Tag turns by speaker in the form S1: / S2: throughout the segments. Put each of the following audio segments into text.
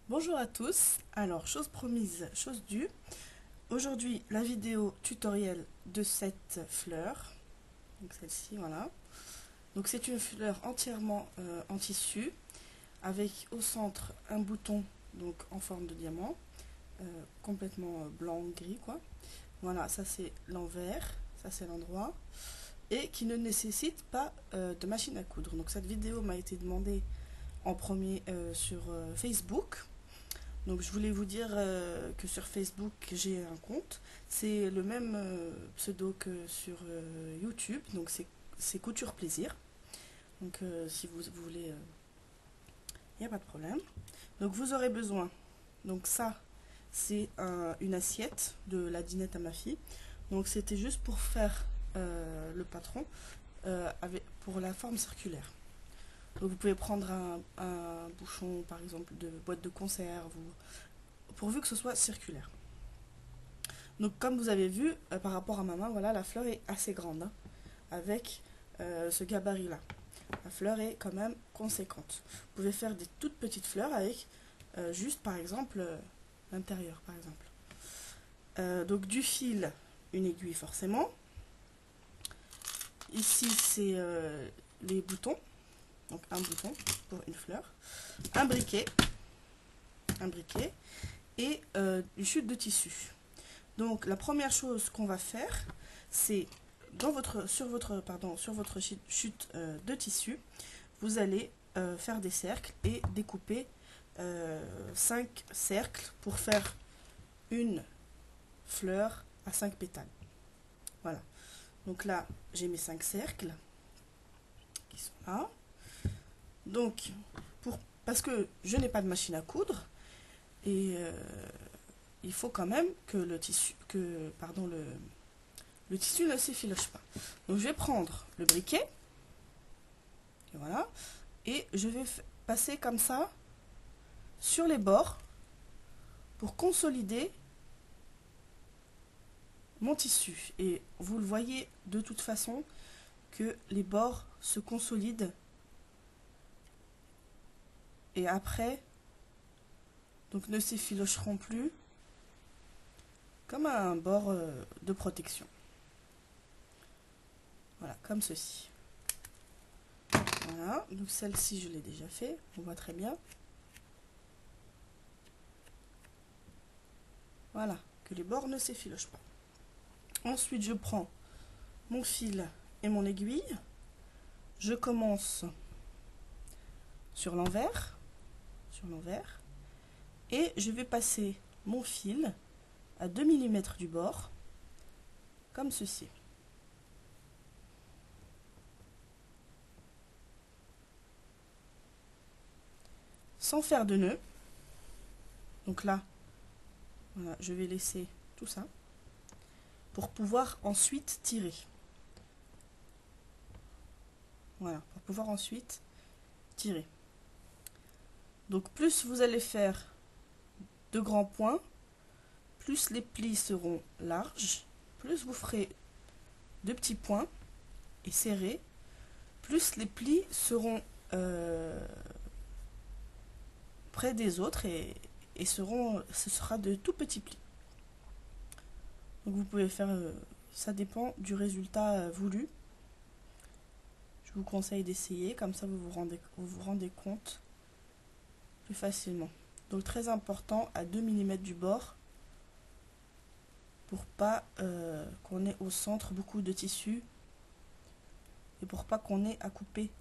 S1: Bonjour à tous, alors chose promise, chose due. Aujourd'hui la vidéo tutoriel de cette fleur, donc celle-ci voilà. Donc c'est une fleur entièrement en tissu, avec au centre un bouton donc en forme de diamant, complètement blanc gris quoi. Voilà, ça c'est l'envers, ça c'est l'endroit, et qui ne nécessite pas de machine à coudre. Donc cette vidéo m'a été demandée en premier sur Facebook. Donc je voulais vous dire que sur Facebook j'ai un compte. C'est le même pseudo que sur YouTube. Donc c'est Couture Plaisir. Donc si vous voulez, il n'y a pas de problème. Donc vous aurez besoin. Donc ça, c'est une assiette de la dinette à ma fille. Donc c'était juste pour faire le patron pour la forme circulaire. Donc vous pouvez prendre un bouchon par exemple de boîte de conserve ou pourvu que ce soit circulaire. Donc comme vous avez vu, par rapport à ma main, voilà, la fleur est assez grande, hein, avec ce gabarit-là. La fleur est quand même conséquente. Vous pouvez faire des toutes petites fleurs avec juste par exemple l'intérieur par exemple. Donc du fil, une aiguille forcément. Ici c'est les boutons, donc un bouton pour une fleur. Un briquet et une chute de tissu. Donc la première chose qu'on va faire, c'est sur votre chute de tissu, vous allez faire des cercles et découper 5 cercles pour faire une fleur à 5 pétales. Voilà. Donc là, j'ai mes 5 cercles qui sont là. Donc, parce que je n'ai pas de machine à coudre, et il faut quand même que le tissu ne s'effiloche pas. Donc je vais prendre le briquet, et voilà, et je vais passer comme ça sur les bords pour consolider mon tissu. Et vous le voyez de toute façon que les bords se consolident, et après donc ne s'effilocheront plus, comme un bord de protection. Voilà, comme ceci. Voilà, donc celle-ci je l'ai déjà fait, on voit très bien. Voilà, que les bords ne s'effilochent pas. Ensuite je prends mon fil et mon aiguille. Je commence sur l'envers, et je vais passer mon fil à 2 mm du bord, comme ceci. Sans faire de nœud. Donc là, voilà, je vais laisser tout ça pour pouvoir ensuite tirer. Voilà, pour pouvoir ensuite tirer. Donc plus vous allez faire de grands points, plus les plis seront larges, plus vous ferez de petits points et serrés, plus les plis seront près des autres et ce sera de tout petits plis. Donc vous pouvez faire, ça dépend du résultat voulu. Je vous conseille d'essayer, comme ça vous vous rendez compte plus facilement. Donc très important, à 2 mm du bord, pour pas qu'on ait au centre beaucoup de tissu et pour pas qu'on ait à couper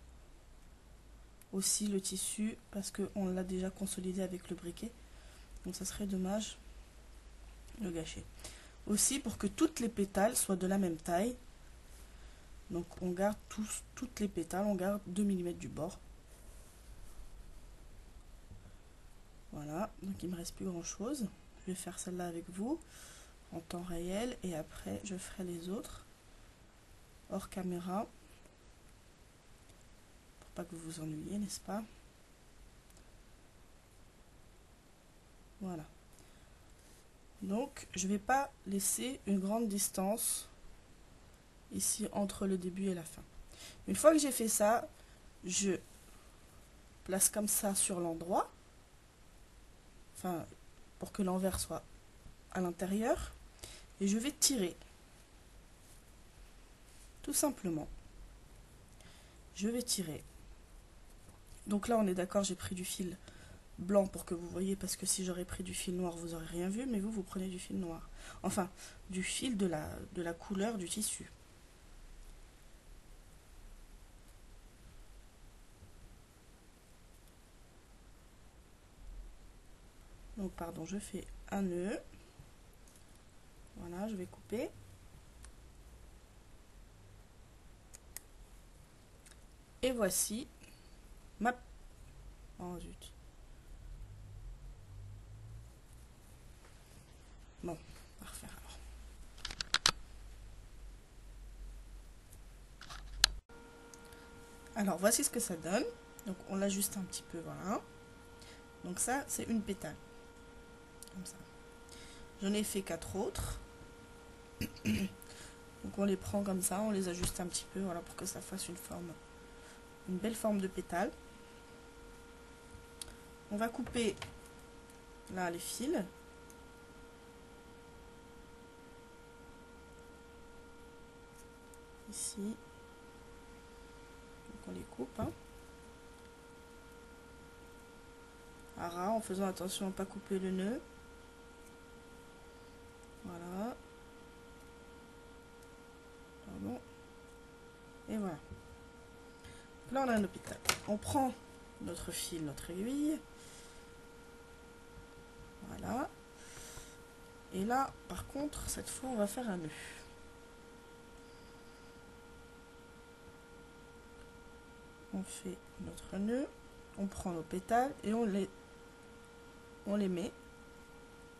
S1: aussi le tissu parce qu'on l'a déjà consolidé avec le briquet, donc ça serait dommage de le gâcher. Aussi pour que toutes les pétales soient de la même taille, donc on garde toutes les pétales, on garde 2 mm du bord. Voilà, donc il me reste plus grand chose. Je vais faire celle-là avec vous en temps réel et après je ferai les autres hors caméra pour pas que vous vous ennuyiez, n'est-ce pas? Voilà. Donc je vais pas laisser une grande distance ici entre le début et la fin. Une fois que j'ai fait ça, je place comme ça sur l'endroit enfin pour que l'envers soit à l'intérieur, et je vais tirer. Tout simplement. Je vais tirer. Donc là on est d'accord, j'ai pris du fil blanc pour que vous voyez, parce que si j'aurais pris du fil noir vous aurez rien vu, mais vous prenez du fil noir, enfin du fil de la couleur du tissu. Donc pardon, je fais un nœud, voilà, je vais couper, et voici ma... Oh zut. Bon, on va refaire alors. Alors voici ce que ça donne. Donc on l'ajuste un petit peu, voilà. Donc ça c'est une pétale. Comme ça. J'en ai fait 4 autres. Donc on les prend comme ça, on les ajuste un petit peu, voilà, pour que ça fasse une belle forme de pétale. On va couper là les fils. Ici. Donc on les coupe. Hein. À ras, en faisant attention à ne pas couper le nœud. Voilà. Pardon. Et voilà. Donc là on a un hôpital. On prend notre fil, notre aiguille. Voilà. Et là, par contre, cette fois, on va faire un nœud. On fait notre nœud, on prend nos pétales et on les met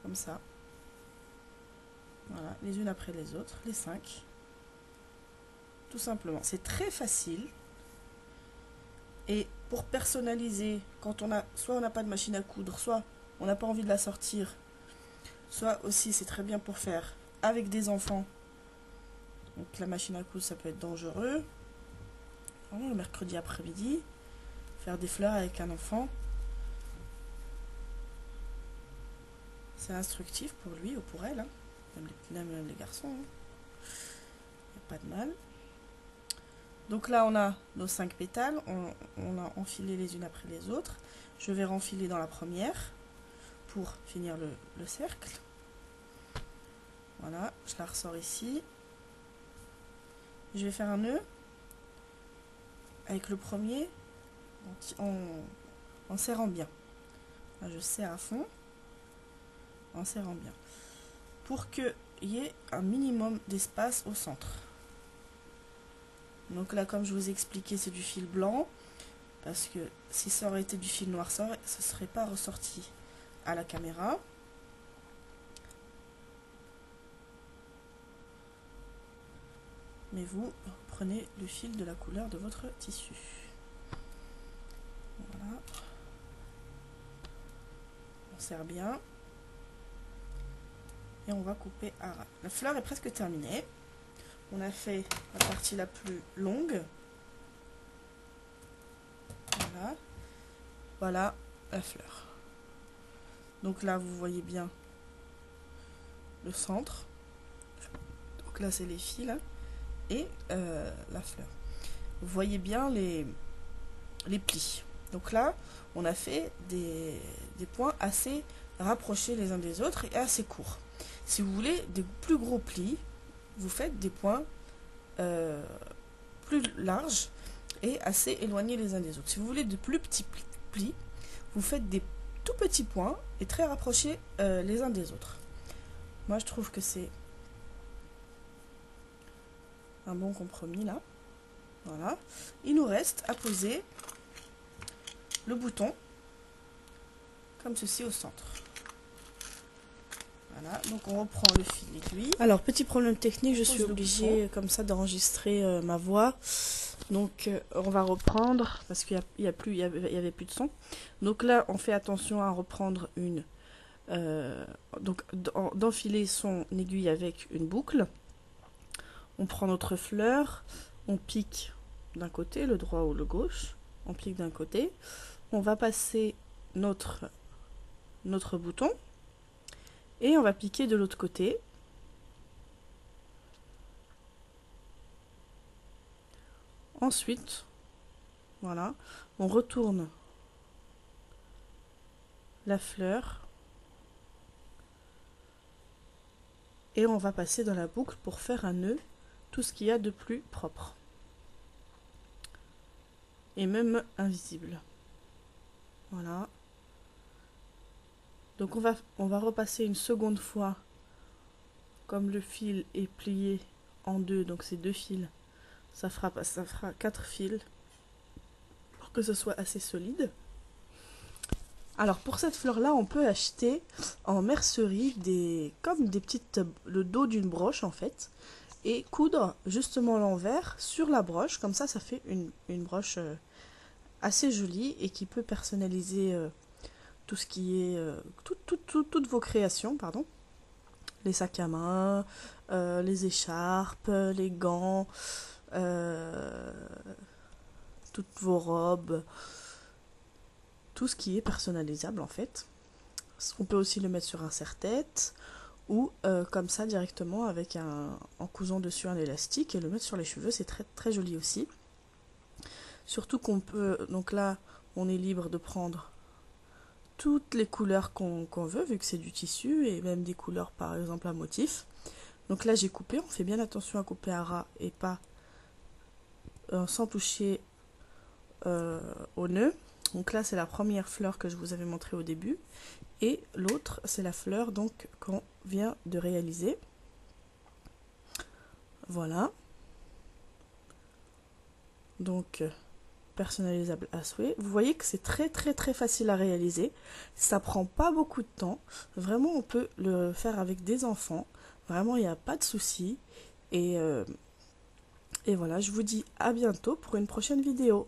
S1: comme ça. Voilà, les unes après les autres, les 5. Tout simplement. C'est très facile. Et pour personnaliser, quand soit on n'a pas de machine à coudre, soit on n'a pas envie de la sortir, soit aussi c'est très bien pour faire avec des enfants. Donc la machine à coudre, ça peut être dangereux. Le mercredi après-midi, faire des fleurs avec un enfant, c'est instructif pour lui ou pour elle, hein. Même les garçons, hein. Il n'y a pas de mal. Donc là on a nos 5 pétales, on a enfilé les unes après les autres. Je vais renfiler dans la première pour finir le cercle. Voilà, je la ressors ici. Je vais faire un nœud avec le premier en serrant bien. Là, je serre à fond en serrant bien pour qu'il y ait un minimum d'espace au centre. Donc là, comme je vous ai expliqué, c'est du fil blanc parce que si ça aurait été du fil noir, ça ne serait pas ressorti à la caméra. Mais vous prenez le fil de la couleur de votre tissu. Voilà. On serre bien. Et on va couper à ras. La fleur est presque terminée. On a fait la partie la plus longue. Voilà. Voilà la fleur. Donc là, vous voyez bien le centre. Donc là, c'est les fils. Et la fleur. Vous voyez bien les plis. Donc là, on a fait des points assez rapprochés les uns des autres et assez courts. Si vous voulez des plus gros plis, vous faites des points plus larges et assez éloignés les uns des autres. Si vous voulez de plus petits plis, vous faites des tout petits points et très rapprochés les uns des autres. Moi, je trouve que c'est un bon compromis là. Voilà. Il nous reste à poser le bouton comme ceci au centre. Voilà, donc on reprend le fil aiguille. Alors, petit problème technique, je suis obligée comme ça d'enregistrer ma voix. Donc on va reprendre parce qu'il y avait plus de son. Donc là, on fait attention à reprendre d'enfiler son aiguille avec une boucle. On prend notre fleur, on pique d'un côté, le droit ou le gauche, on pique d'un côté. On va passer notre notre bouton et on va piquer de l'autre côté. Ensuite, voilà, on retourne la fleur et on va passer dans la boucle pour faire un nœud, tout ce qu'il y a de plus propre et même invisible. Voilà. Donc on va repasser une seconde fois, comme le fil est plié en deux, donc c'est deux fils, ça fera 4 fils pour que ce soit assez solide. Alors pour cette fleur là, on peut acheter en mercerie comme des petites, le dos d'une broche en fait, et coudre justement l'envers sur la broche, comme ça fait une broche assez jolie et qui peut personnaliser tout ce qui est toutes vos créations, pardon, les sacs à main, les écharpes, les gants, toutes vos robes, tout ce qui est personnalisable en fait. On peut aussi le mettre sur un serre-tête ou comme ça directement en cousant dessus un élastique et le mettre sur les cheveux, c'est très très joli aussi. Surtout qu'on peut, donc là on est libre de prendre toutes les couleurs qu'on veut vu que c'est du tissu et même des couleurs par exemple à motif. Donc là j'ai coupé, on fait bien attention à couper à ras et pas sans toucher au nœud. Donc là c'est la première fleur que je vous avais montré au début et l'autre c'est la fleur donc qu'on vient de réaliser. Voilà. Donc personnalisable à souhait. Vous voyez que c'est très très très facile à réaliser. Ça prend pas beaucoup de temps. Vraiment on peut le faire avec des enfants. Vraiment il n'y a pas de souci. Et voilà, je vous dis à bientôt pour une prochaine vidéo.